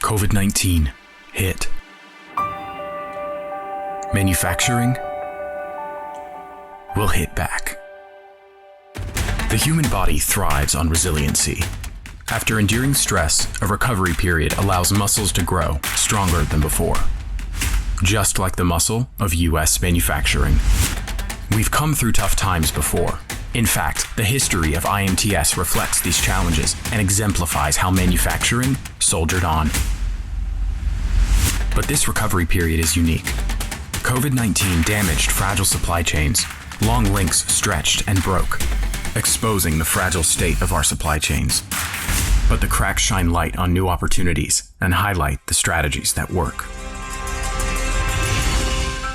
COVID-19 hit. Manufacturing will hit back. The human body thrives on resiliency. After enduring stress, a recovery period allows muscles to grow stronger than before. Just like the muscle of U.S. manufacturing. We've come through tough times before. In fact, the history of IMTS reflects these challenges and exemplifies how manufacturing soldiered on. But this recovery period is unique. COVID-19 damaged fragile supply chains. Long links stretched and broke, exposing the fragile state of our supply chains. But the cracks shine light on new opportunities and highlight the strategies that work.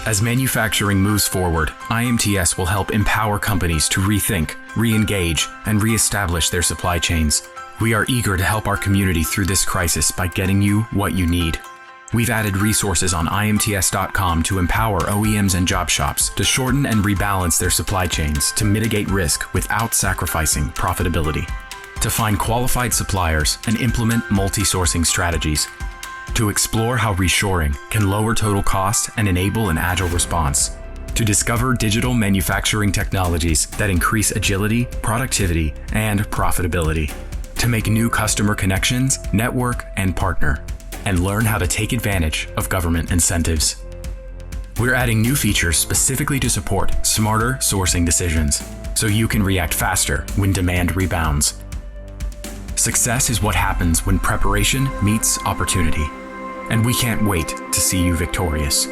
As manufacturing moves forward, IMTS will help empower companies to rethink, reengage, and reestablish their supply chains. We are eager to help our community through this crisis by getting you what you need. We've added resources on IMTS.com to empower OEMs and job shops to shorten and rebalance their supply chains to mitigate risk without sacrificing profitability. To find qualified suppliers and implement multi-sourcing strategies. To explore how reshoring can lower total cost and enable an agile response. To discover digital manufacturing technologies that increase agility, productivity, and profitability. To make new customer connections, network, and partner. And learn how to take advantage of government incentives. We're adding new features specifically to support smarter sourcing decisions, so you can react faster when demand rebounds. Success is what happens when preparation meets opportunity, and we can't wait to see you victorious.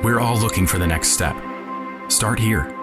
We're all looking for the next step. Start here.